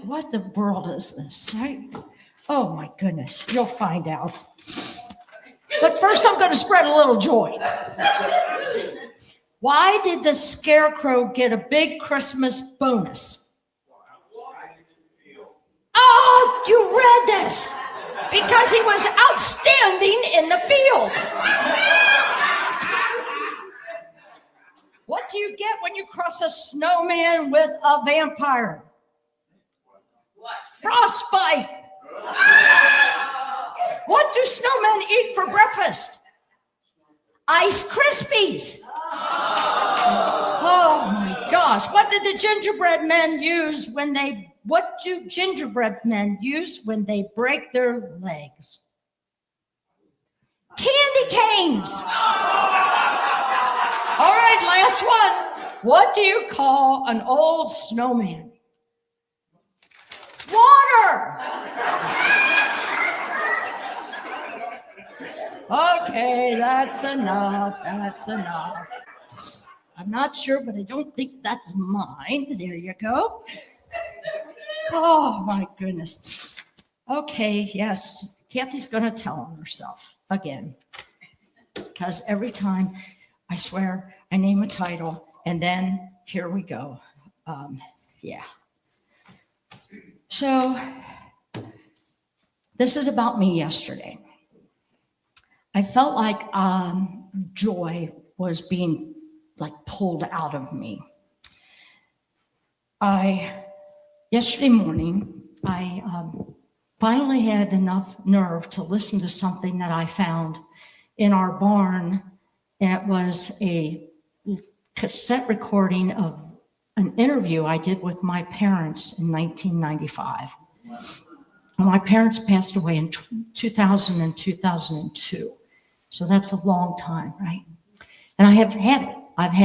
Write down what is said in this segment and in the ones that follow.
what the world is this, right? Oh my goodness, you'll find out. But first I'm going to spread a little joy. Why did the scarecrow get a big Christmas bonus? Oh, you read this. Because he was outstanding in the field. What do you get when you cross a snowman with a vampire? Frostbite. What do snowmen eat for breakfast? Ice Krispies. Oh my gosh. What do gingerbread men use when they break their legs? Candy canes. All right, last one. What do you call an old snowman? Water. Okay, that's enough. I'm not sure, but I don't think that's mine. There you go. Oh, my goodness. Okay, yes, Kathy's going to tell on herself again. Because every time, I swear, I name a title, and then here we go. Yeah. So, this is about me yesterday. I felt like joy was being pulled out of me. Yesterday morning, I finally had enough nerve to listen to something that I found in our barn, and it was a cassette recording of an interview I did with my parents in 1995. And my parents passed away in 2000 and 2002. So that's a long time, right? And I have had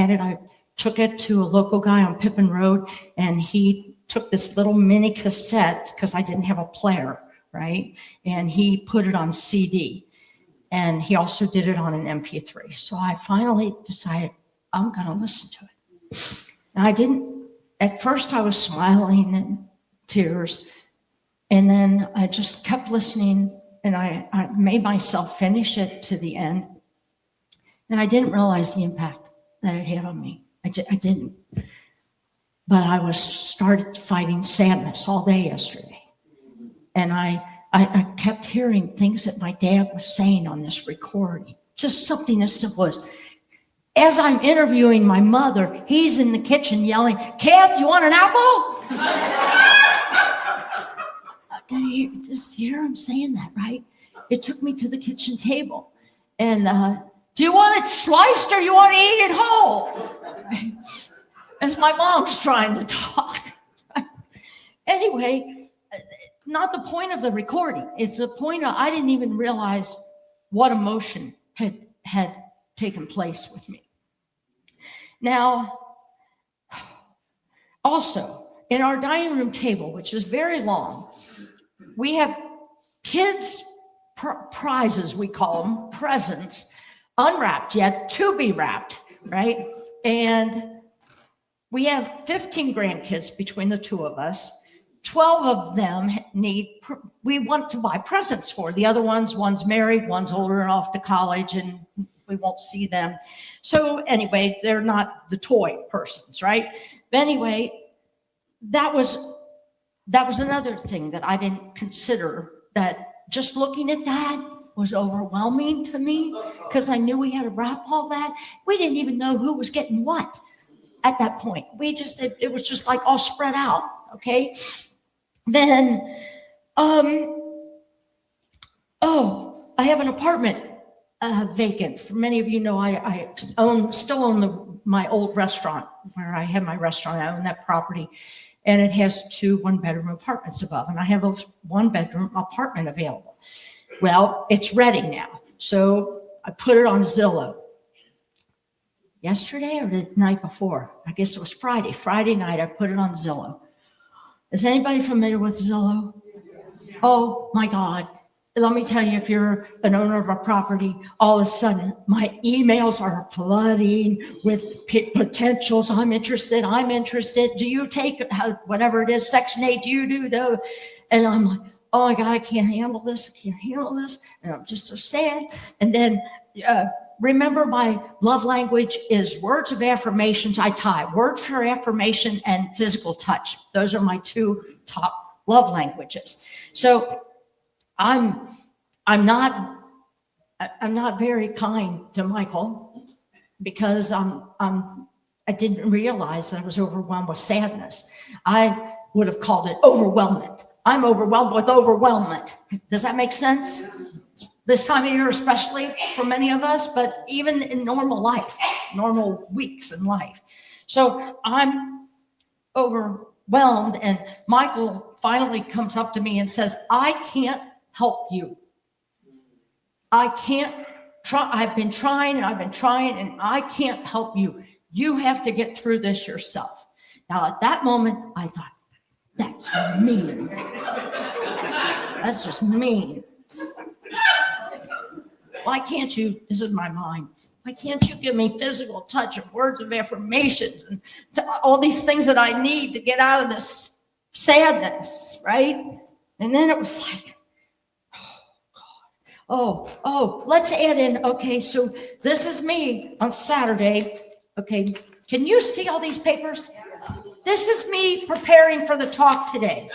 it. I took it to a local guy on Pippin Road, and he took this little mini cassette because I didn't have a player, right? And he put it on CD. And he also did it on an MP3. So I finally decided I'm going to listen to it. And at first I was smiling and tears. And then I just kept listening, and I made myself finish it to the end. And I didn't realize the impact that it had on me. I didn't. But I started fighting sadness all day yesterday. And I kept hearing things that my dad was saying on this recording. Just something as simple as I'm interviewing my mother, he's in the kitchen yelling, "Kath, you want an apple?" You just hear him saying that, right? It took me to the kitchen table. And do you want it sliced or you want to eat it whole? As my mom's trying to talk. Anyway, not the point of the recording. It's the point of I didn't even realize what emotion had taken place with me. Now, also, in our dining room table, which is very long, we have kids' prizes, we call them, presents, unwrapped yet, to be wrapped, right? And we have 15 grandkids between the two of us. 12 of them we want to buy presents for. The other one's married, one's older and off to college, and we won't see them. So anyway, they're not the toy persons, right? But anyway, that was another thing that I didn't consider, that just looking at that was overwhelming to me, because I knew we had to wrap all that. We didn't even know who was getting what at that point. It was just like all spread out, okay? Then, I have an apartment vacant. For many of you know, I still own my old restaurant where I had my restaurant. I own that property, and it has 2 one-bedroom apartments above, and I have a 1-bedroom apartment available. Well, it's ready now, so I put it on Zillow. Yesterday or the night before? I guess it was Friday. Friday night, I put it on Zillow. Is anybody familiar with Zillow? Oh my God. let me tell you, if you're an owner of a property, all of a sudden my emails are flooding with potentials. I'm interested. Do you take whatever it is, Section 8? Do you do those? And I'm like, oh my God, I can't handle this. And I'm just so sad. And then remember, my love language is words of affirmations. I tie word for affirmation and physical touch. Those are my two top love languages. So I'm not very kind to Michael because I didn't realize that I was overwhelmed with sadness. I would have called it overwhelmment. I'm overwhelmed with overwhelmment. Does that make sense? This time of year, especially for many of us, but even in normal life, normal weeks in life. So I'm overwhelmed, and Michael finally comes up to me and says, I can't help you. I can't try. I've been trying, and I can't help you. You have to get through this yourself. Now, at that moment, I thought, that's mean. That's just mean. Why can't you, this is my mind, why can't you give me physical touch and words of affirmations and all these things that I need to get out of this sadness, right? And then it was like, oh, let's add in, okay, so this is me on Saturday. Okay, can you see all these papers? This is me preparing for the talk today.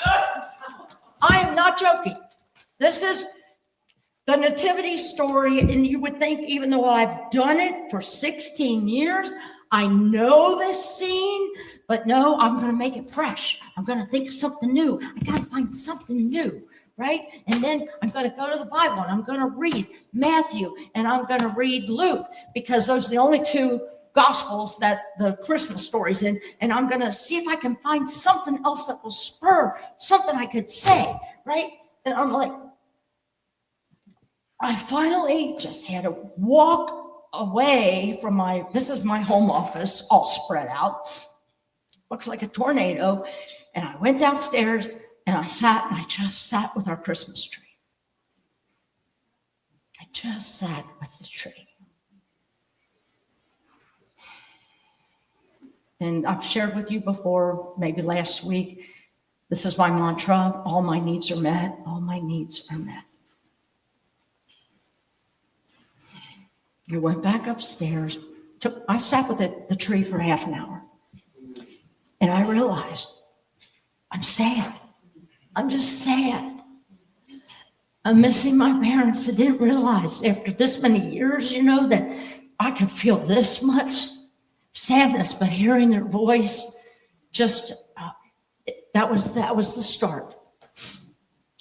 I am not joking. This is the Nativity story, and you would think, even though I've done it for 16 years, I know this scene, but no, I'm going to make it fresh. I'm going to think of something new. I got to find something new, right? And then I'm going to go to the Bible, and I'm going to read Matthew, and I'm going to read Luke, because those are the only two Gospels that the Christmas story's in, and I'm going to see if I can find something else that will spur something I could say, right? And I'm like, I finally just had to walk away from this is my home office, all spread out. Looks like a tornado. And I went downstairs and I just sat with our Christmas tree. I just sat with the tree. And I've shared with you before, maybe last week, this is my mantra: all my needs are met, all my needs are met. I went back upstairs. I sat with the tree for half an hour. And I realized I'm sad. I'm just sad. I'm missing my parents. I didn't realize after this many years, that I could feel this much sadness, but hearing their voice, just that was the start.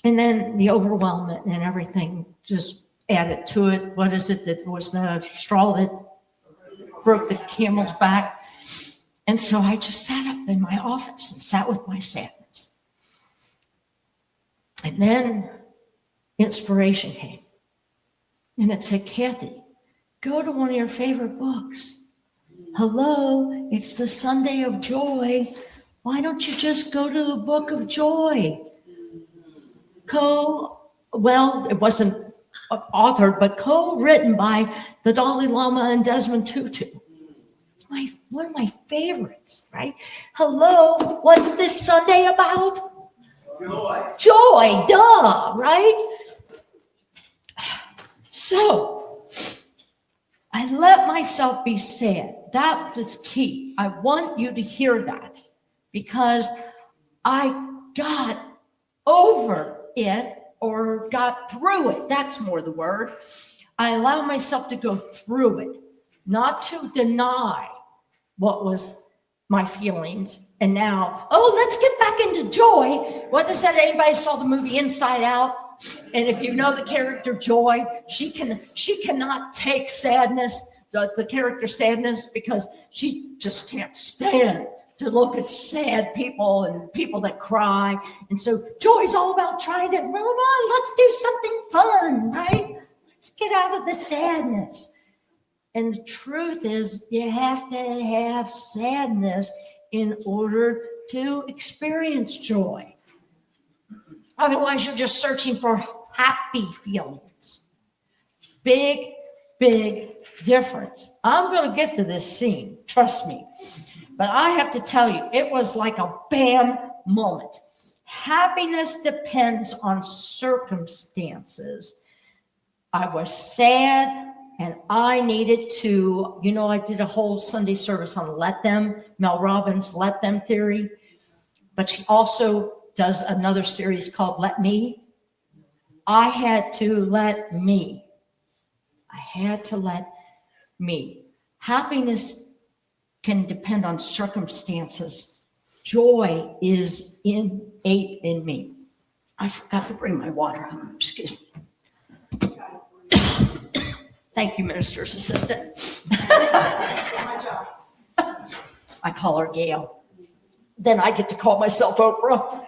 And then the overwhelmment and everything just added to it. What is it that was the straw that broke the camel's back? And so I just sat up in my office and sat with my sadness. And then inspiration came. And it said, Kathy, go to one of your favorite books. Hello, it's the Sunday of Joy. Why don't you just go to the book of joy? Well, it wasn't authored, but co-written by the Dalai Lama and Desmond Tutu. It's one of my favorites, right? Hello, what's this Sunday about? Joy, duh, right? So I let myself be sad. That is key. I want you to hear that, because I got over it, or got through it. That's more the word. I allow myself to go through it, not to deny what was my feelings. And now, let's get back into joy. What is that? Anybody saw the movie Inside Out? And if you know the character Joy, she cannot take sadness, the character sadness, because she just can't stand to look at sad people and people that cry. And so Joy's all about trying to, come on, let's do something fun, right? Let's get out of the sadness. And the truth is, you have to have sadness in order to experience joy. Otherwise, you're just searching for happy feelings. Big difference. I'm going to get to this scene, trust me. But I have to tell you, it was like a bam moment. Happiness depends on circumstances. I was sad and I needed to, I did a whole Sunday service on let them, Mel Robbins' let them theory. But she also does another series called Let Me. I had to let me. I had to let me. Happiness can depend on circumstances. Joy is innate in me. I forgot to bring my water. Excuse me. Thank you, Minister's Assistant. I call her Gail. Then I get to call myself Oprah.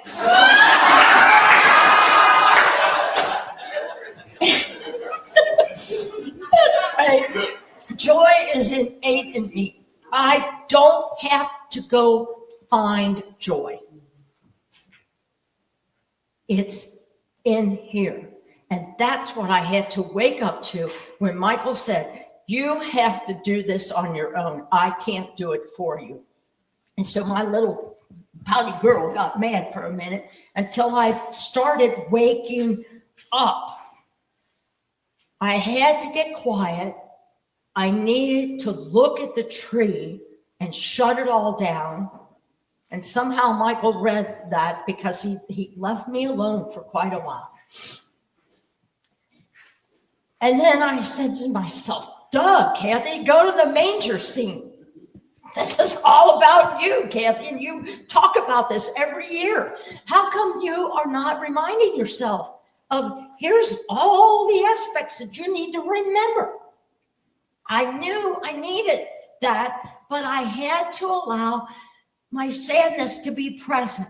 Right. Joy is innate in me. I don't have to go find joy. It's in here. And that's what I had to wake up to when Michael said, you have to do this on your own. I can't do it for you. And so my little pouty girl got mad for a minute until I started waking up. I had to get quiet. I needed to look at the tree and shut it all down. And somehow Michael read that because he left me alone for quite a while. And then I said to myself, duh, Kathy, go to the manger scene. This is all about you, Kathy, and you talk about this every year. How come you are not reminding yourself of here's all the aspects that you need to remember? I knew I needed that, but I had to allow my sadness to be present.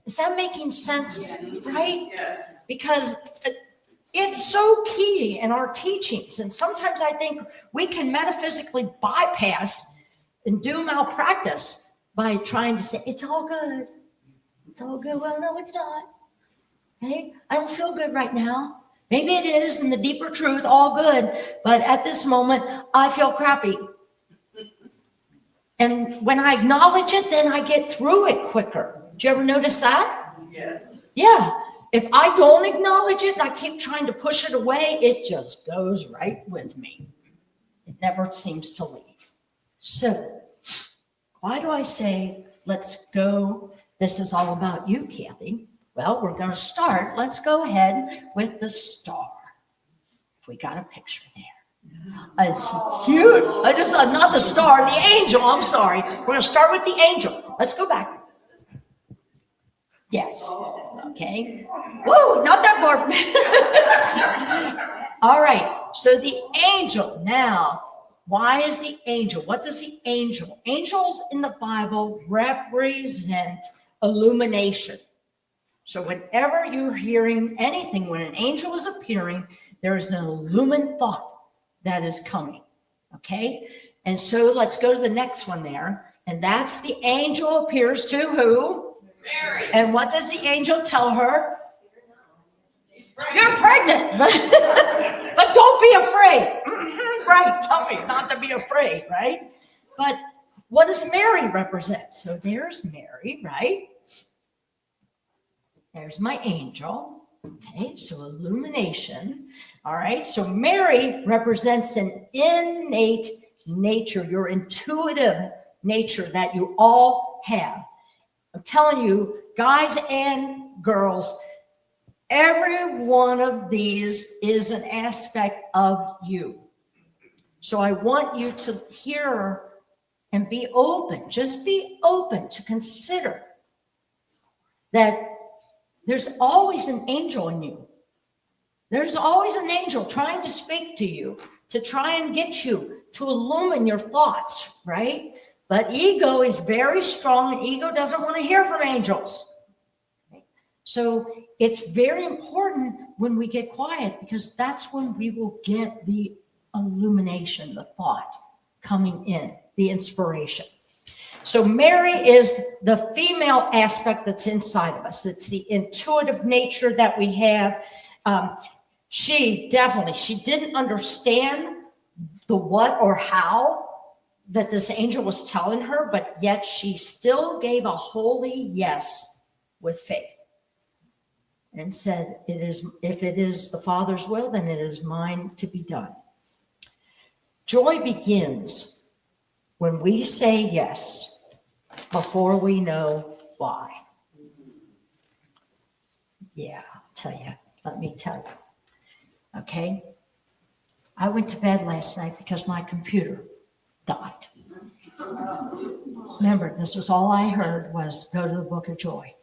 Is that making sense, right? Because it's so key in our teachings. And sometimes I think we can metaphysically bypass and do malpractice by trying to say, it's all good. It's all good. Well, no, it's not. Hey, I don't feel good right now. Maybe it is in the deeper truth, all good. But at this moment, I feel crappy. And when I acknowledge it, then I get through it quicker. Did you ever notice that? Yes. Yeah. If I don't acknowledge it and I keep trying to push it away, it just goes right with me. It never seems to leave. So, why do I say, let's go? This is all about you, Kathy. Well, we're going to start. Let's go ahead with the star. If we got a picture there. It's cute. Not the star, the angel. I'm sorry. We're going to start with the angel. Let's go back. Yes. Okay. Whoa, not that far. All right. So the angel. Now, why is the angel? What does the angel? Angels in the Bible represent illumination. So whenever you're hearing anything, when an angel is appearing, there is an illumined thought that is coming. Okay? And so let's go to the next one there. And that's the angel appears to who? Mary. And what does the angel tell her? You're pregnant. But don't be afraid. Right. Tell me not to be afraid, right? But what does Mary represent? So there's Mary, right? There's my angel. Okay, so illumination. All right, so Mary represents an innate nature, your intuitive nature that you all have. I'm telling you, guys and girls, every one of these is an aspect of you. So I want you to hear and be open. Just be open to consider that there's always an angel in you. There's always an angel trying to speak to you, to try and get you to illumine your thoughts, right? But ego is very strong, and ego doesn't want to hear from angels. So it's very important when we get quiet, because that's when we will get the illumination, the thought coming in, the inspiration. So Mary is the female aspect that's inside of us. It's the intuitive nature that we have. She didn't understand the what or how that this angel was telling her, but yet she still gave a holy yes with faith and said, if it is the Father's will, then it is mine to be done. Joy begins when we say yes before we know why. Yeah, let me tell you. Okay? I went to bed last night because my computer died. Remember, this was all I heard was go to the book of joy.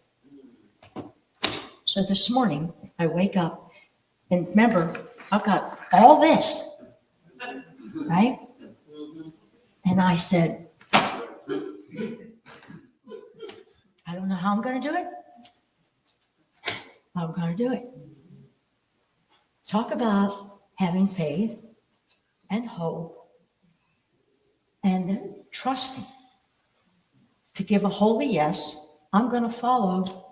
So this morning, I wake up, and remember, I've got all this, right? And I said, I don't know how I'm going to do it. I'm going to do it. Talk about having faith and hope and trusting. To give a holy yes, I'm going to follow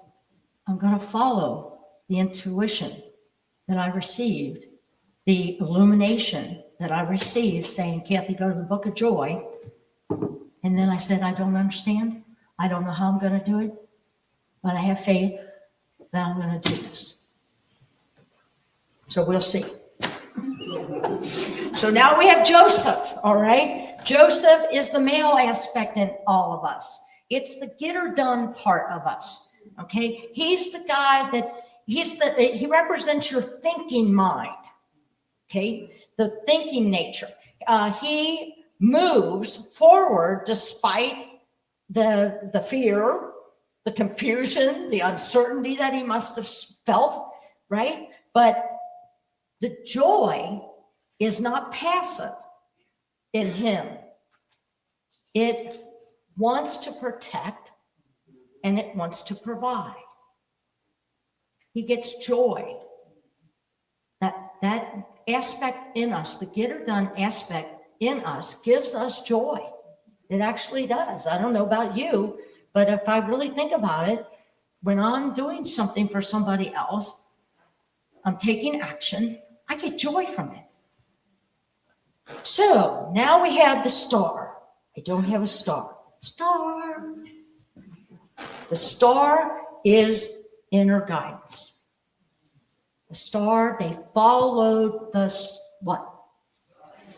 the intuition that I received, the illumination that I received saying, Kathy, go to the book of joy. And then I said, I don't understand. I don't know how I'm going to do it, but I have faith that I'm going to do this. So we'll see. So now we have Joseph, all right? Joseph is the male aspect in all of us. It's the get her done part of us, okay? He's the guy he represents your thinking mind, okay? The thinking nature. He moves forward despite the fear, the confusion, the uncertainty that he must have felt, right? But the joy is not passive in him. It wants to protect and it wants to provide. He gets joy. That aspect in us, the get her done aspect in us, gives us joy. It actually does. I don't know about you, but if I really think about it, when I'm doing something for somebody else, I'm taking action, I get joy from it. So now we have the star. I don't have a star. Star. The star is inner guidance. The star, they followed what?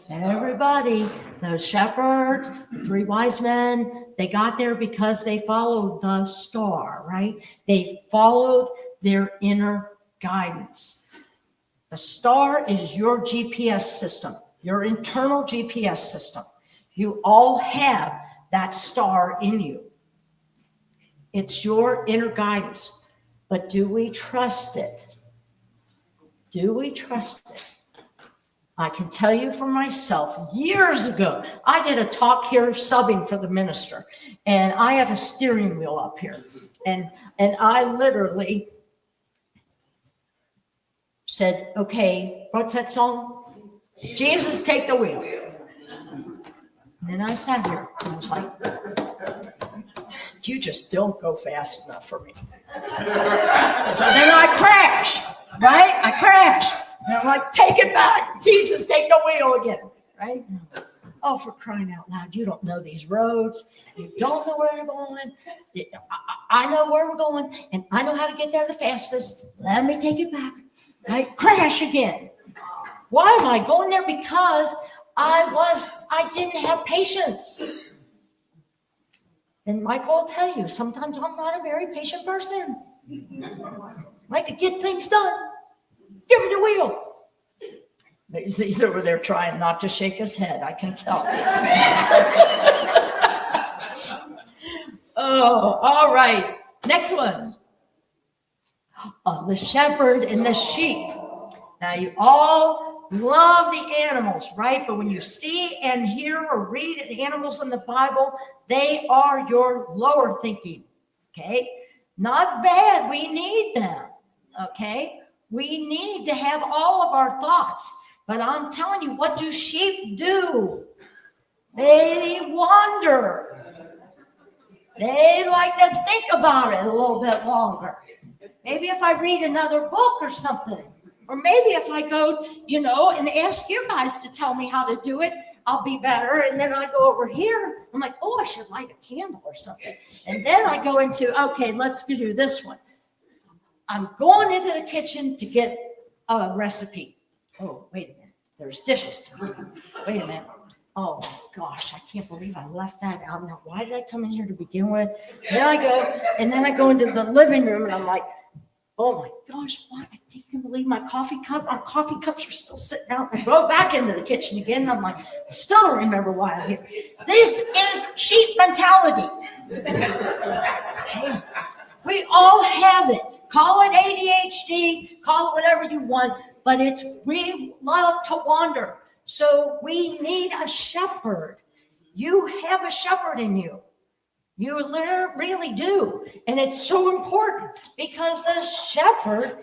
Everybody, the shepherds, the 3 wise men, they got there because they followed the star, right? They followed their inner guidance. The star is your GPS system, your internal GPS system. You all have that star in you. It's your inner guidance. But do we trust it? Do we trust it? I can tell you for myself, years ago, I did a talk here subbing for the minister, and I had a steering wheel up here, and I literally said, okay, what's that song? Jesus, take the wheel. And then I sat here, and I was like, you just don't go fast enough for me. So then I crash, right? I crash. And I'm like, take it back. Jesus, take the wheel again, right? Oh, for crying out loud, you don't know these roads. You don't know where you're going. I know where we're going, and I know how to get there the fastest. Let me take it back. Right? Crash again. Why am I going there? Because I didn't have patience. And Michael will tell you, sometimes I'm not a very patient person. I like to get things done. Give me the wheel. He's over there trying not to shake his head. I can tell. Oh, all right. Next one. The shepherd and the sheep. Now, you all love the animals, right? But when you see and hear or read animals in the Bible, they are your lower thinking, okay? Not bad. We need them, okay? We need to have all of our thoughts. But I'm telling you, what do sheep do? They wonder. They like to think about it a little bit longer. Maybe if I read another book or something, Or maybe if I go, and ask you guys to tell me how to do it, I'll be better. And then I go over here. I'm like, oh, I should light a candle or something. And then I go into, okay, let's do this one. I'm going into the kitchen to get a recipe. Oh, wait a minute. There's dishes to do. Wait a minute. Oh my gosh, I can't believe I left that out. Now, why did I come in here to begin with? Then I go into the living room and I'm like, oh my gosh, what? I can't believe my coffee cup. Our coffee cups are still sitting out. I go back into the kitchen again. And I'm like, I still don't remember why I'm here. This is sheep mentality. Okay. We all have it. Call it ADHD, call it whatever you want, but we love to wander. So we need a shepherd. You have a shepherd in you. You really do. And it's so important because the shepherd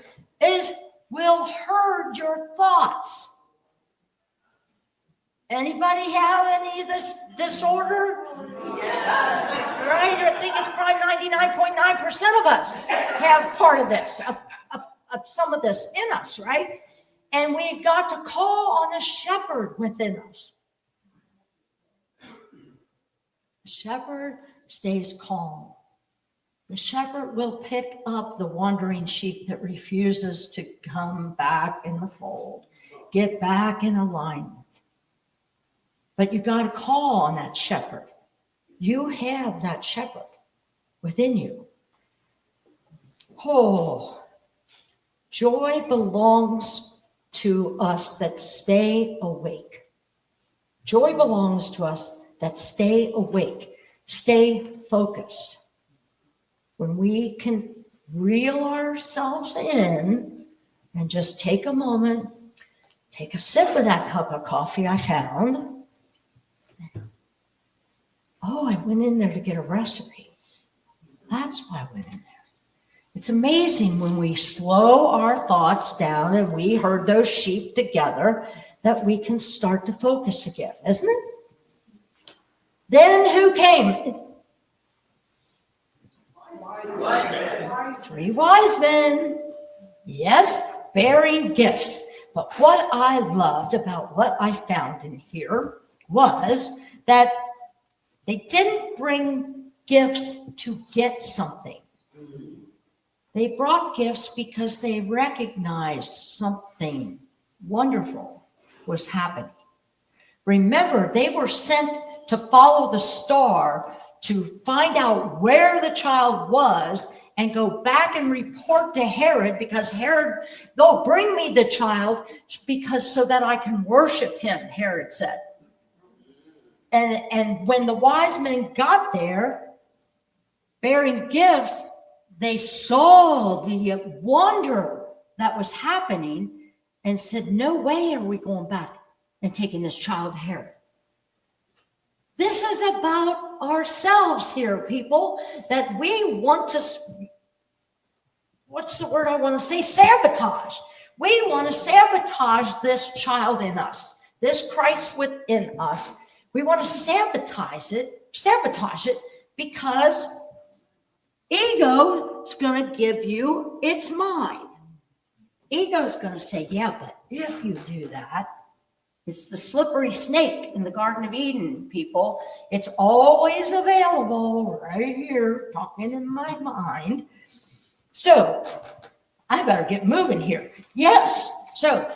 will herd your thoughts. Anybody have any of this disorder? Yeah. Right? I think it's probably 99.9% of us have part of this, of some of this in us, right? And we've got to call on the shepherd within us. The shepherd stays calm. The shepherd will pick up the wandering sheep that refuses to come back in the fold, get back in alignment. But you got to call on that shepherd. You have that shepherd within you. Oh, joy belongs to us that stay awake. Joy belongs to us that stay awake, stay focused. When we can reel ourselves in and just take a moment, take a sip of that cup of coffee I found. Oh, I went in there to get a recipe. That's why I went in there. It's amazing when we slow our thoughts down and we herd those sheep together that we can start to focus again, isn't it? Then who came? Three wise men. Yes, bearing gifts. But what I loved about what I found in here was that they didn't bring gifts to get something. They brought gifts because they recognized something wonderful was happening. Remember, they were sent to follow the star to find out where the child was and go back and report to Herod, because Herod, they'll bring me the child so that I can worship him, Herod said. And when the wise men got there, bearing gifts, they saw the wonder that was happening and said, no way are we going back and taking this child to Herod. This is about ourselves here, people, that we want to, what's the word I want to say? Sabotage. We want to sabotage this child in us, this Christ within us. We want to sabotage it because ego is going to give you its mind. Ego is going to say, yeah, but if you do that, it's the slippery snake in the Garden of Eden, people. It's always available right here, talking in my mind. So I better get moving here. Yes. So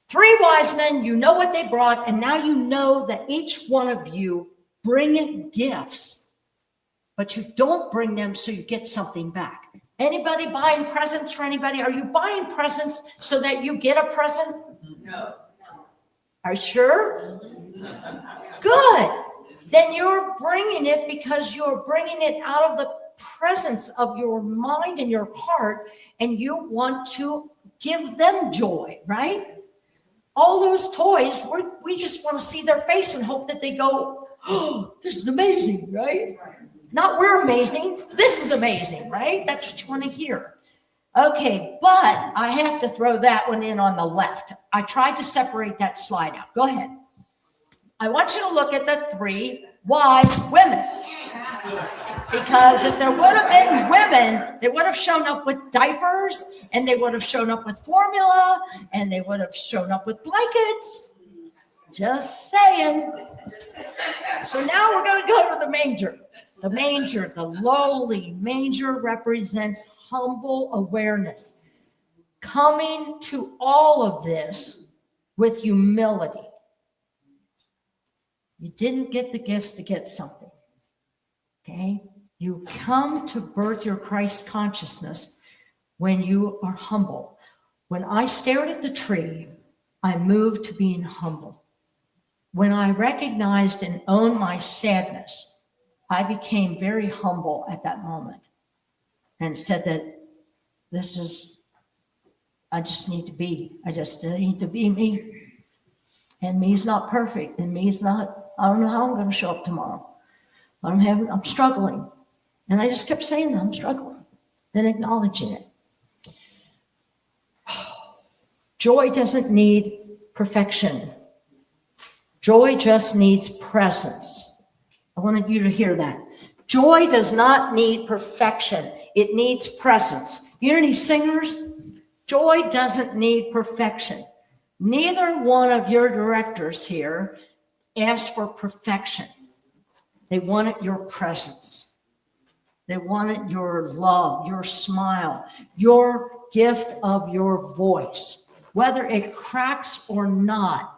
3 wise men, you know what they brought, and now you know that each one of you bring gifts, but you don't bring them so you get something back. Anybody buying presents for anybody? Are you buying presents so that you get a present? No. Are you sure? Good. Then you're bringing it because you're bringing it out of the presence of your mind and your heart, and you want to give them joy, right? All those toys, we just want to see their face and hope that they go, oh, this is amazing, right? Not we're amazing. This is amazing, right? That's what you want to hear. Okay, but I have to throw that one in on the left. I tried to separate that slide out. Go ahead. I want you to look at the 3 wise women. Because if there would have been women, they would have shown up with diapers, and they would have shown up with formula, and they would have shown up with blankets. Just saying. So now we're going to go to the manger. The manger, the lowly manger, represents humble awareness. Coming to all of this with humility. You didn't get the gifts to get something. Okay? You come to birth your Christ consciousness when you are humble. When I stared at the tree, I moved to being humble. When I recognized and owned my sadness, I became very humble at that moment and said that I just need to be me. And me's not perfect, and me's not, I don't know how I'm going to show up tomorrow. I'm struggling. And I just kept saying that I'm struggling, then acknowledging it. Joy doesn't need perfection. Joy just needs presence. I wanted you to hear that. Joy does not need perfection. It needs presence. You know any singers? Joy doesn't need perfection. Neither one of your directors here asked for perfection. They wanted your presence. They wanted your love, your smile, your gift of your voice, whether it cracks or not.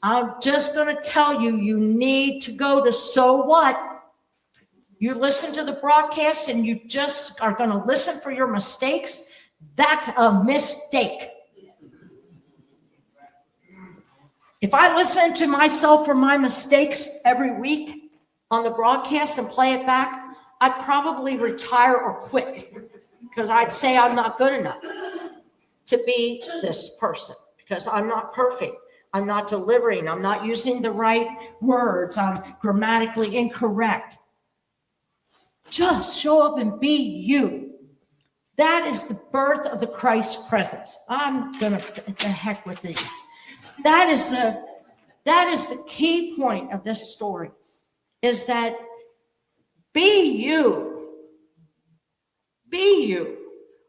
I'm just going to tell you, you need to go to So What? You listen to the broadcast and you just are going to listen for your mistakes. That's a mistake. If I listen to myself for my mistakes every week on the broadcast and play it back, I'd probably retire or quit because I'd say I'm not good enough to be this person because I'm not perfect. I'm not delivering. I'm not using the right words. I'm grammatically incorrect. Just show up and be you. That is the birth of the Christ presence. I'm going to heck with these. That is the key point of this story, is that be you. Be you.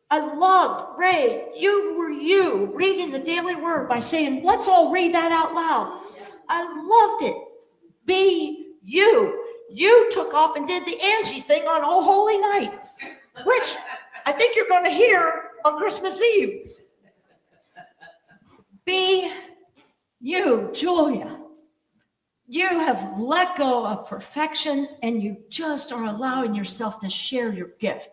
I loved, Ray, you were you, reading the Daily Word by saying, let's all read that out loud. I loved it. Be you. You took off and did the Angie thing on Oh Holy Night, which I think you're going to hear on Christmas Eve. Be you, Julia. You have let go of perfection and you just are allowing yourself to share your gift.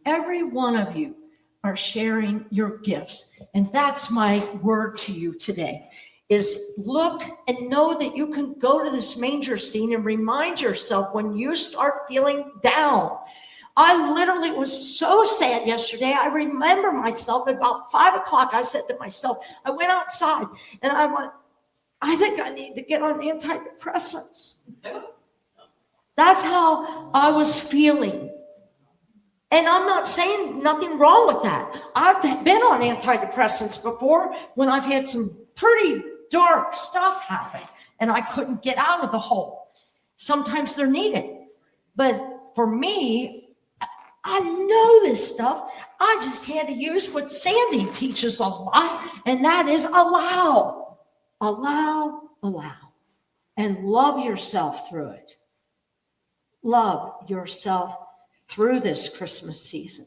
Every one of you are sharing your gifts. And that's my word to you today, is look and know that you can go to this manger scene and remind yourself when you start feeling down. I literally was so sad yesterday. I remember myself at about 5 o'clock. I said to myself, I went outside and I think I need to get on antidepressants. That's how I was feeling. And I'm not saying nothing wrong with that. I've been on antidepressants before when I've had some pretty dark stuff happen and I couldn't get out of the hole. Sometimes they're needed. But for me, I know this stuff. I just had to use what Sandy teaches a lot, and that is allow. Allow, allow. And love yourself through it. Love yourself through this Christmas season.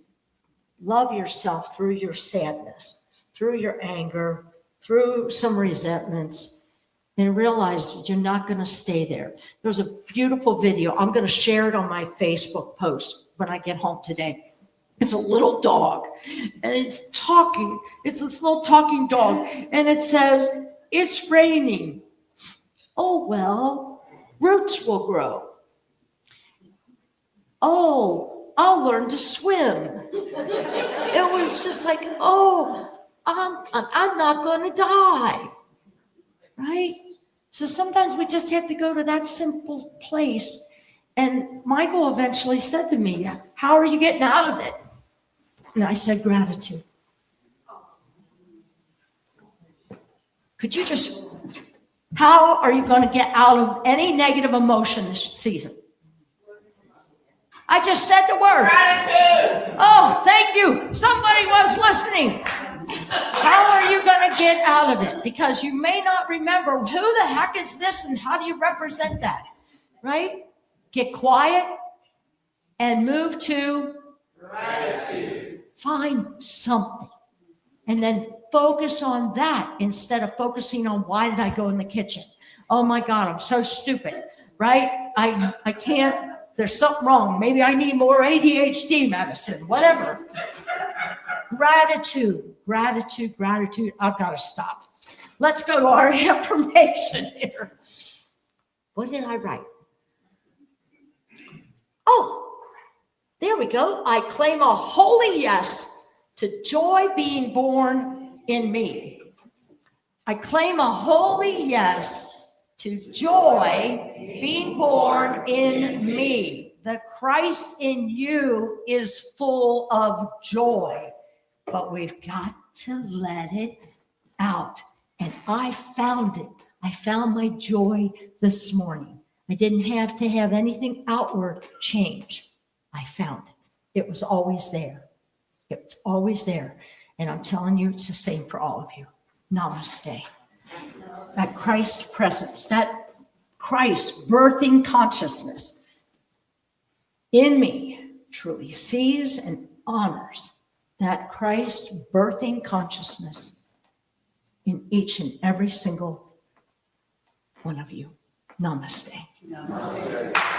Love yourself through your sadness, through your anger, through some resentments, and realize that you're not going to stay there. There's a beautiful video. I'm going to share it on my Facebook post when I get home today. It's a little dog, and it's talking. It's this little talking dog, and it says, "It's raining. Oh, well, roots will grow. Oh, I'll learn to swim." It was just like, oh, I'm not going to die, right? So sometimes we just have to go to that simple place. And Michael eventually said to me, how are you getting out of it? And I said, gratitude. How are you going to get out of any negative emotion this season? I just said the word. Gratitude. Oh, thank you. Somebody was listening. How are you going to get out of it? Because you may not remember who the heck is this and how do you represent that, right? Get quiet and move to Gratitude. find something and then focus on that instead of focusing on why did I go in the kitchen? Oh my God, I'm so stupid, right? I can't, there's something wrong. Maybe I need more ADHD medicine, whatever. Gratitude, gratitude, gratitude. I've got to stop. Let's go to our affirmation here. What did I write? Oh, there we go. I claim a holy yes to joy being born in me. I claim a holy yes to joy being born in me. The Christ in you is full of joy, but we've got to let it out. And I found it. I found my joy this morning. I didn't have to have anything outward change. I found it. It was always there. It's always there. And I'm telling you, it's the same for all of you. Namaste. That Christ presence, that Christ birthing consciousness in me truly sees and honors that Christ birthing consciousness in each and every single one of you. Namaste. Namaste.